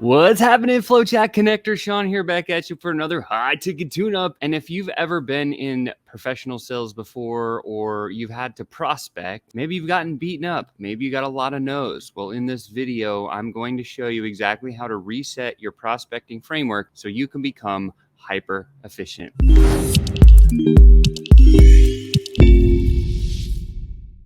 What's happening, FlowChat Connector? Sean here back at you for another high-ticket tune-up. And if you've ever been in professional sales before, or you've had to prospect, maybe you've gotten beaten up, maybe you got a lot of no's. Well, in this video, I'm going to show you exactly how to reset your prospecting framework so you can become hyper efficient.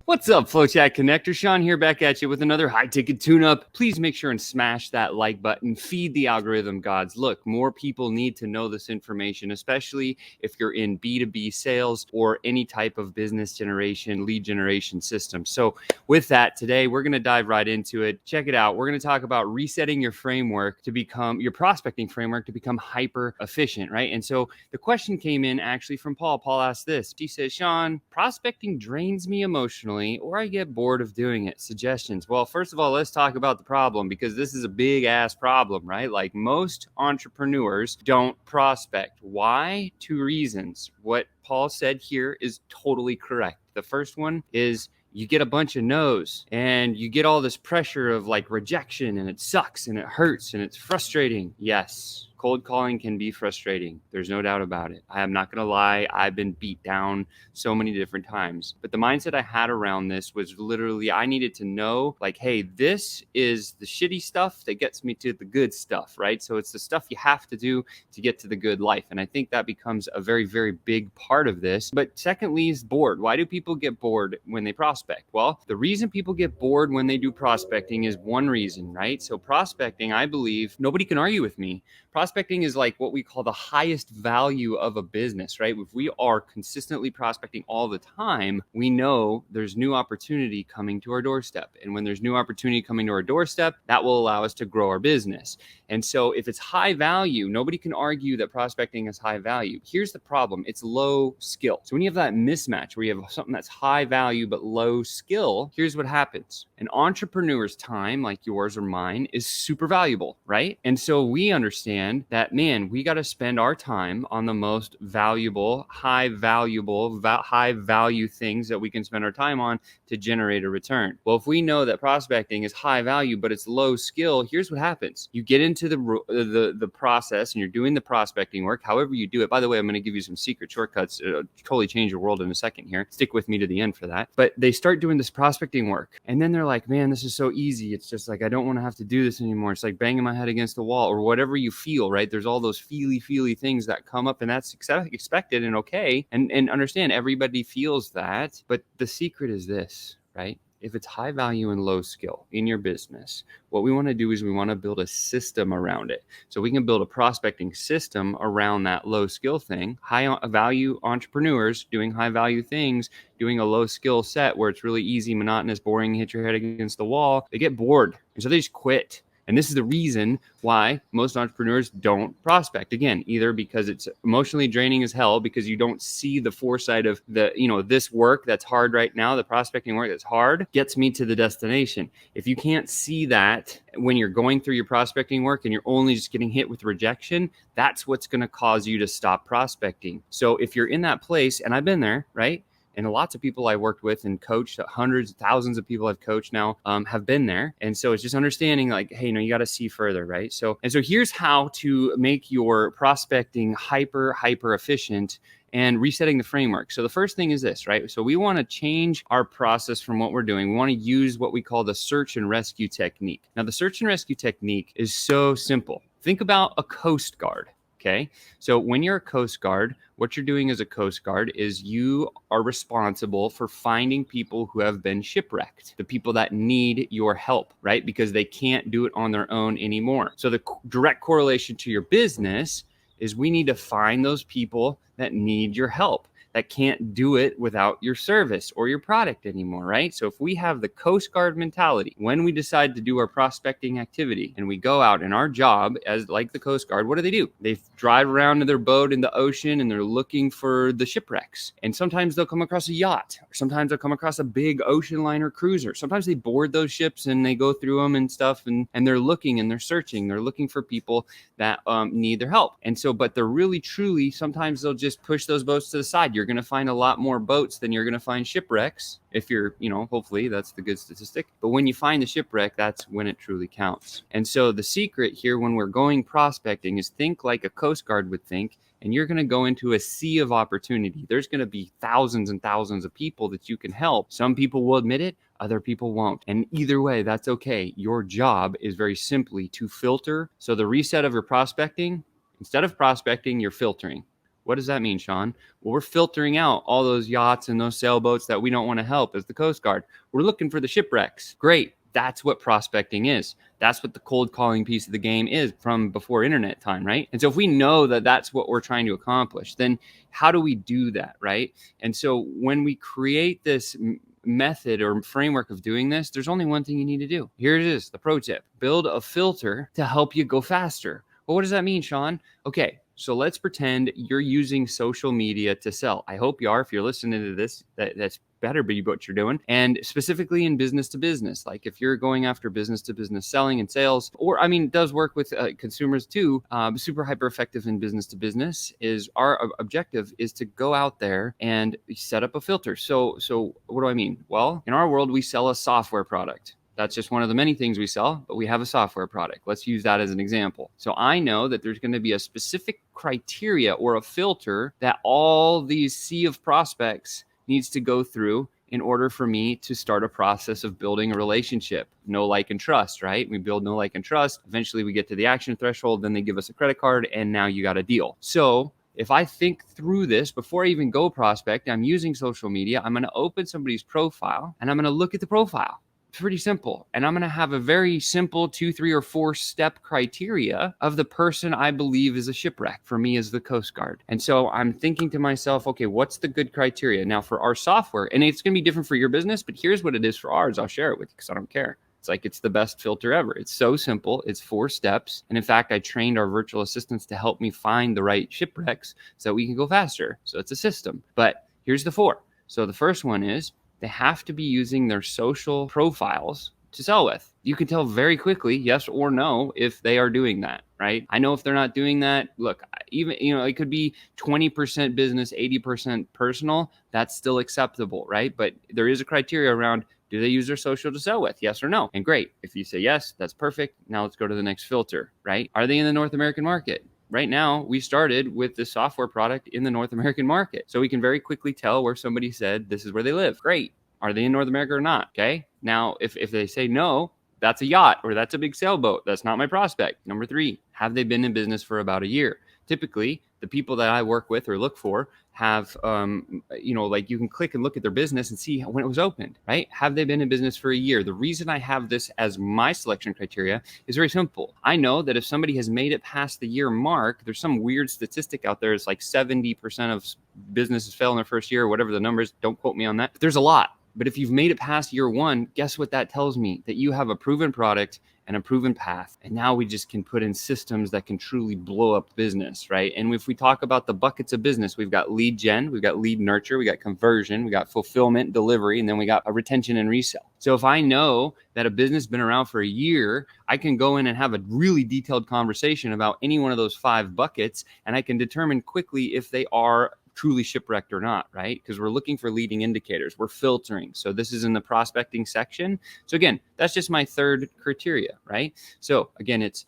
What's up, FlowChat Connector? Sean here back at you with another high-ticket tune-up. Please make sure and smash that like button. Feed the algorithm gods. Look, more people need to know this information, especially if you're in B2B sales or any type of business generation, lead generation system. So with that, today we're going to dive right into it. Check it out. We're going to talk about resetting your framework to become, your prospecting framework to become hyper-efficient, right? And so the question came in actually from Paul. Paul asked this. He says, Sean, prospecting drains me emotionally, or I get bored of doing it. Suggestions. Well, first of all, let's talk about the problem, because this is a big ass problem, right? Like, most entrepreneurs don't prospect. Why? Two reasons. What Paul said here is totally correct. The first one is you get a bunch of no's and you get all this pressure of like rejection, and it sucks and it hurts and it's frustrating. Yes. Cold calling can be frustrating. There's no doubt about it. I am not going to lie. I've been beat down so many different times. But the mindset I had around this was literally I needed to know, like, hey, this is the shitty stuff that gets me to the good stuff, right? So it's the stuff you have to do to get to the good life. And I think that becomes a very, very big part of this. But secondly is bored. Why do people get bored when they prospect? Well, the reason people get bored when they do prospecting is one reason, right? So prospecting, I believe, nobody can argue with me. Prospecting is like what we call the highest value of a business, right? If we are consistently prospecting all the time, we know there's new opportunity coming to our doorstep. And when there's new opportunity coming to our doorstep, that will allow us to grow our business. And so if it's high value, nobody can argue that prospecting is high value. Here's the problem. It's low skill. So when you have that mismatch where you have something that's high value but low skill, here's what happens. An entrepreneur's time, like yours or mine, is super valuable, right? And so we understand that, man, we got to spend our time on the most valuable, high value things that we can spend our time on to generate a return. Well, if we know that prospecting is high value, but it's low skill, here's what happens. You get into the process and you're doing the prospecting work, however you do it. By the way, I'm going to give you some secret shortcuts. It'll totally change your world in a second here. Stick with me to the end for that. But they start doing this prospecting work, and then they're like, man, this is so easy. It's just like, I don't want to have to do this anymore. It's like banging my head against the wall, or whatever you feel, right? There's all those feely things that come up, and that's expected and okay. And understand, everybody feels that. But the secret is this, right? If it's high value and low skill in your business, what we want to do is we want to build a system around it. So we can build a prospecting system around that low skill thing. High value entrepreneurs doing high value things, doing a low skill set where it's really easy, monotonous, boring, hit your head against the wall, they get bored. And so they just quit. And this is the reason why most entrepreneurs don't prospect. Again, either because it's emotionally draining as hell, because you don't see the foresight of this work that's hard right now, the prospecting work that's hard gets me to the destination. If you can't see that when you're going through your prospecting work and you're only just getting hit with rejection, that's what's going to cause you to stop prospecting. So if you're in that place, and I've been there, right? And lots of people I worked with and coached, hundreds, thousands of people I've coached now have been there. And so it's just understanding, like, hey, you got to see further, right? So here's how to make your prospecting hyper efficient and resetting the framework. So the first thing is this, right? So we want to change our process from what we're doing. We want to use what we call the search and rescue technique. Now, the search and rescue technique is so simple. Think about a Coast Guard. Okay. So when you're a Coast Guard, what you're doing as a Coast Guard is you are responsible for finding people who have been shipwrecked, the people that need your help, right? Because they can't do it on their own anymore. So the direct correlation to your business is we need to find those people that need your help, that can't do it without your service or your product anymore, right? So if we have the Coast Guard mentality, when we decide to do our prospecting activity and we go out, and our job as like the Coast Guard, what do? They drive around in their boat in the ocean and they're looking for the shipwrecks. And sometimes they'll come across a yacht, or sometimes they'll come across a big ocean liner cruiser. Sometimes they board those ships and they go through them and stuff, and they're looking and they're searching. They're looking for people that need their help. And so, but they're really, truly, sometimes they'll just push those boats to the side. you're going to find a lot more boats than you're going to find shipwrecks. If you're, hopefully that's the good statistic. But when you find the shipwreck, that's when it truly counts. And so the secret here when we're going prospecting is think like a Coast Guard would think, and you're going to go into a sea of opportunity. There's going to be thousands and thousands of people that you can help. Some people will admit it, other people won't. And either way, that's okay. Your job is very simply to filter. So the reset of your prospecting, instead of prospecting, you're filtering. What does that mean, Sean? Well, we're filtering out all those yachts and those sailboats that we don't want to help as the Coast Guard. We're looking for the shipwrecks. Great. That's what prospecting is. That's what the cold calling piece of the game is from before internet time, right? And so if we know that that's what we're trying to accomplish, then how do we do that, right? And so when we create this method or framework of doing this, there's only one thing you need to do. Here it is, the pro tip. Build a filter to help you go faster. Well, what does that mean, Sean? Okay, so let's pretend you're using social media to sell. I hope you are. If you're listening to this, that's better be what you're doing. And specifically in business to business, like if you're going after business to business selling and sales, or it does work with consumers too. Super hyper effective in business to business is our objective is to go out there and set up a filter. So what do I mean? Well, in our world, we sell a software product. That's just one of the many things we sell, but we have a software product. Let's use that as an example. So I know that there's going to be a specific criteria or a filter that all these sea of prospects needs to go through in order for me to start a process of building a relationship. Know, like, and trust, right? We build know, like, and trust. Eventually we get to the action threshold, then they give us a credit card, and now you got a deal. So if I think through this before I even go prospect, I'm using social media, I'm going to open somebody's profile and I'm going to look at the profile. Pretty simple. And I'm going to have a very simple 2, 3, or 4 step criteria of the person I believe is a shipwreck for me as the Coast Guard. And so I'm thinking to myself, okay, what's the good criteria? Now for our software, and it's going to be different for your business, but here's what it is for ours. I'll share it with you because I don't care. It's the best filter ever. It's so simple. It's 4 steps. And in fact, I trained our virtual assistants to help me find the right shipwrecks so that we can go faster. So it's a system. But here's the 4. So the first one is, they have to be using their social profiles to sell with. You can tell very quickly, yes or no, if they are doing that, right? I know if they're not doing that, look, even, it could be 20% business, 80% personal. That's still acceptable, right? But there is a criteria around, do they use their social to sell with? Yes or no? And great. If you say yes, that's perfect. Now let's go to the next filter, right? Are they in the North American market? Right now, we started with the software product in the North American market. So we can very quickly tell where somebody said, this is where they live. Great. Are they in North America or not? Okay. Now, if they say no, that's a yacht or that's a big sailboat. That's not my prospect. Number 3, have they been in business for about a year? Typically, the people that I work with or look for have, like you can click and look at their business and see when it was opened, right? Have they been in business for a year? The reason I have this as my selection criteria is very simple. I know that if somebody has made it past the year mark, there's some weird statistic out there. It's like 70% of businesses fail in their first year, whatever the numbers. Don't quote me on that. But there's a lot. But if you've made it past year 1, guess what that tells me? That you have a proven product and a proven path. And now we just can put in systems that can truly blow up business, right? And if we talk about the buckets of business, we've got lead gen, we've got lead nurture, we got conversion, we got fulfillment, delivery, and then we got a retention and resell. So if I know that a business has been around for a year, I can go in and have a really detailed conversation about any one of those 5 buckets, and I can determine quickly if they are truly shipwrecked or not, right? Because we're looking for leading indicators. We're filtering. So this is in the prospecting section. So again, that's just my 3rd criteria, right? So again, it's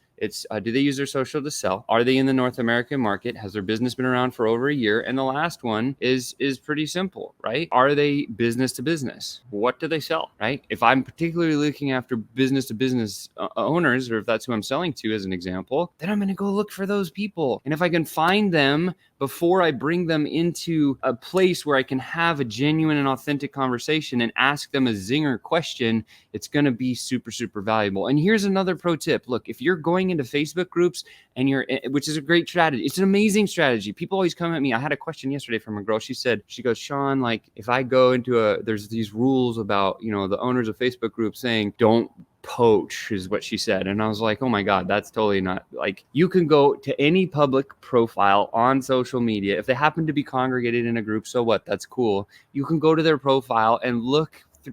do they use their social to sell? Are they in the North American market? Has their business been around for over a year? And the last one is pretty simple, right? Are they business to business? What do they sell, right? If I'm particularly looking after business to business owners, or if that's who I'm selling to as an example, then I'm going to go look for those people. And if I can find them before I bring them into a place where I can have a genuine and authentic conversation and ask them a zinger question, it's going to be super, super valuable. And here's another pro tip. Look, if you're going into Facebook groups and which is a great strategy. It's an amazing strategy. People always come at me. I had a question yesterday from a girl. She goes, Sean, like if I go into there's these rules about, the owners of Facebook groups saying, don't poach is what she said. And I was like, oh my God, that's totally not, like, you can go to any public profile on social media. If they happen to be congregated in a group, so what? That's cool. You can go to their profile and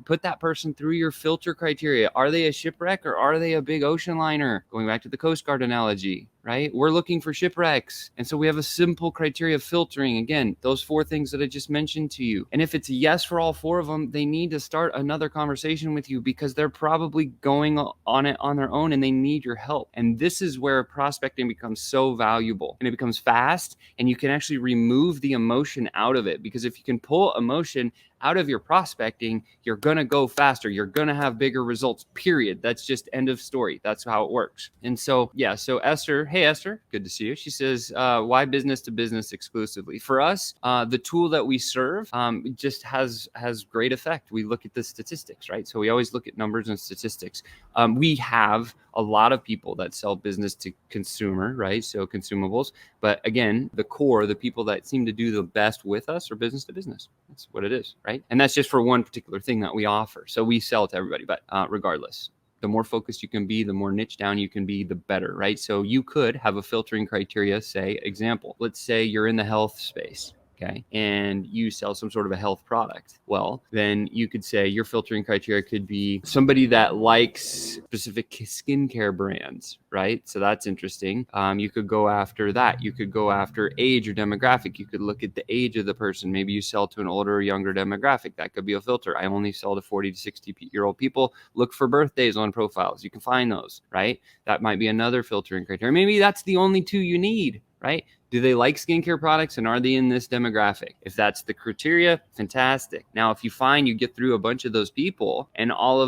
put that person through your filter criteria. Are they a shipwreck or are they a big ocean liner? Going back to the Coast Guard analogy. right? We're looking for shipwrecks. And so we have a simple criteria of filtering. Again, those 4 things that I just mentioned to you. And if it's a yes for all 4 of them, they need to start another conversation with you because they're probably going on it on their own and they need your help. And this is where prospecting becomes so valuable, and it becomes fast, and you can actually remove the emotion out of it, because if you can pull emotion out of your prospecting, you're going to go faster. You're going to have bigger results, period. That's just end of story. That's how it works. And so, yeah, so Esther, hey, Esther, good to see you. She says, why business to business exclusively? For us, the tool that we serve just has great effect. We look at the statistics, right? So we always look at numbers and statistics. We have a lot of people that sell business to consumer, right? So consumables. But again, the core, the people that seem to do the best with us are business to business. That's what it is, right? And that's just for one particular thing that we offer. So we sell to everybody, but regardless, the more focused you can be, the more niche down you can be, the better, right? So you could have a filtering criteria, say, example, let's say you're in the health space. Okay. And you sell some sort of a health product. Well, then you could say your filtering criteria could be somebody that likes specific skincare brands, right? So that's interesting. You could go after that. You could go after age or demographic. You could look at the age of the person. Maybe you sell to an older or younger demographic. That could be a filter. I only sell to 40 to 60-year-old people. Look for birthdays on profiles. You can find those, right? That might be another filtering criteria. Maybe that's the only 2 you need, right? Do they like skincare products, and are they in this demographic? If that's the criteria, fantastic. Now, if you find you get through a bunch of those people and all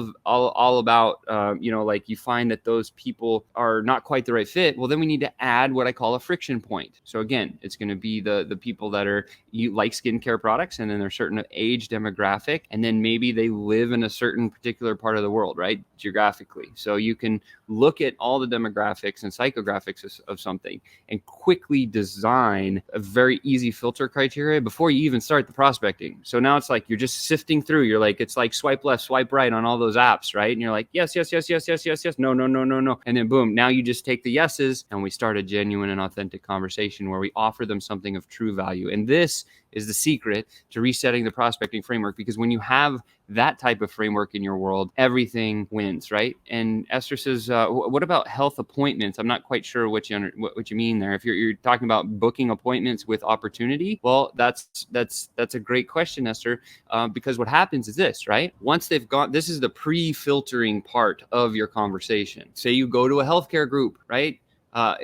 about, like you find that those people are not quite the right fit, well, then we need to add what I call a friction point. So again, it's going to be the people that you like skincare products, and then they're certain age demographic, and then maybe they live in a certain particular part of the world, right? Geographically. So you can look at all the demographics and psychographics of something and quickly design a very easy filter criteria before you even start the prospecting. So now it's like you're just sifting through. You're like, it's like swipe left, swipe right on all those apps, right? And you're like, yes, yes, yes, yes, yes, yes, yes, no, no, no, no, no. And then boom, now you just take the yeses and we start a genuine and authentic conversation where we offer them something of true value. And this is the secret to resetting the prospecting framework, because when you have that type of framework in your world, everything wins, right? And Esther says, what about health appointments? I'm not quite sure what you mean there. If you're talking about booking appointments with opportunity, well, that's a great question, Esther, because what happens is this, right? Once they've gone, this is the pre-filtering part of your conversation. Say you go to a healthcare group, right?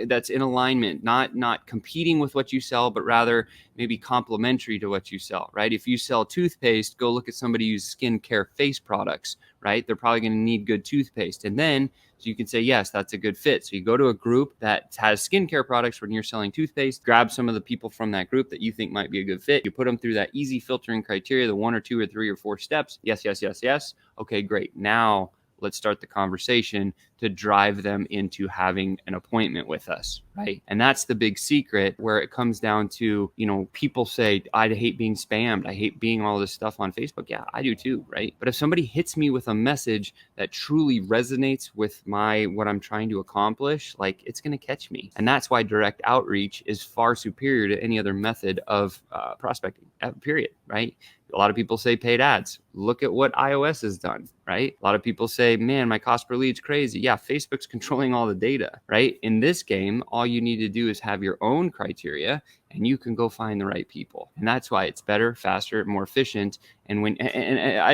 That's in alignment, not competing with what you sell, but rather maybe complementary to what you sell, right? If you sell toothpaste, go look at somebody who's skincare face products, right? They're probably going to need good toothpaste. And then so you can say, yes, that's a good fit. So you go to a group that has skincare products when you're selling toothpaste, grab some of the people from that group that you think might be a good fit. You put them through that easy filtering criteria, the 1 or 2 or 3 or 4 steps. Yes, yes, yes, yes. Okay, great. Now let's start the conversation to drive them into having an appointment with us, right? And that's the big secret, where it comes down to, people say, I hate being spammed. I hate being all this stuff on Facebook. Yeah, I do too, right? But if somebody hits me with a message that truly resonates with what I'm trying to accomplish, like, it's going to catch me. And that's why direct outreach is far superior to any other method of prospecting, period, right? A lot of people say paid ads. Look at what iOS has done, right? A lot of people say, man, my cost per lead's crazy. Yeah, Facebook's controlling all the data, right? In this game, all you need to do is have your own criteria and you can go find the right people. And that's why it's better, faster, more efficient. And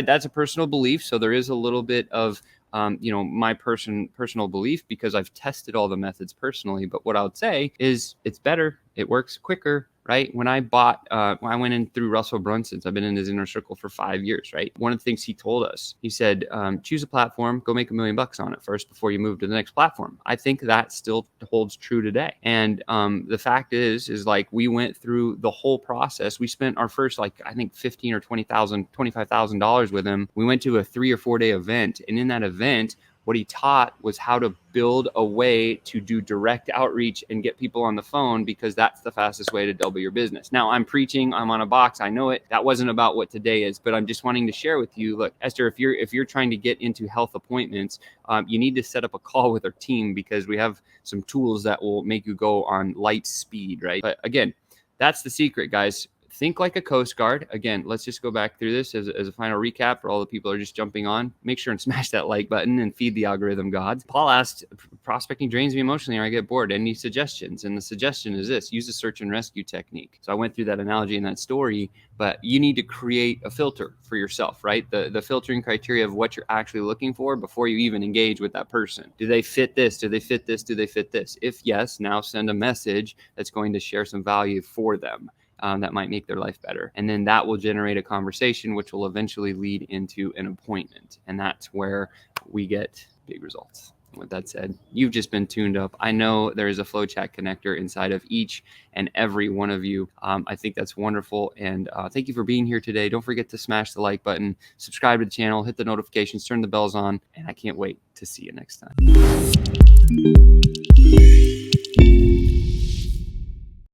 that's a personal belief. So there is a little bit of my personal belief, because I've tested all the methods personally. But what I would say is it's better. It works quicker, right? When I went in through Russell Brunson's, I've been in his inner circle for 5 years, right? One of the things he told us, he said, choose a platform, go make $1 million on it first before you move to the next platform. I think that still holds true today. And the fact is like, we went through the whole process. We spent our first, I think $15,000 or $25,000 with him. We went to a 3 or 4 day event. And in that event, what he taught was how to build a way to do direct outreach and get people on the phone, because that's the fastest way to double your business. Now, I'm preaching, I'm on a box, I know it. That wasn't about what today is, but I'm just wanting to share with you, look, Esther, if you're trying to get into health appointments, you need to set up a call with our team, because we have some tools that will make you go on light speed, right? But again, that's the secret, guys. think like a Coast Guard. Again, let's just go back through this as a final recap for all the people who are just jumping on. Make sure and smash that like button and feed the algorithm gods. Paul asked, prospecting drains me emotionally or I get bored. Any suggestions? And the suggestion is this: use a search and rescue technique. So I went through that analogy in that story, but you need to create a filter for yourself, right? The filtering criteria of what you're actually looking for before you even engage with that person. Do they fit this? Do they fit this? Do they fit this? If yes, now send a message that's going to share some value for them. That might make their life better. And then that will generate a conversation, which will eventually lead into an appointment. And that's where we get big results. With that said, you've just been tuned up. I know there is a FlowChat connector inside of each and every one of you. I think that's wonderful. And thank you for being here today. Don't forget to smash the like button, subscribe to the channel, hit the notifications, turn the bells on, and I can't wait to see you next time.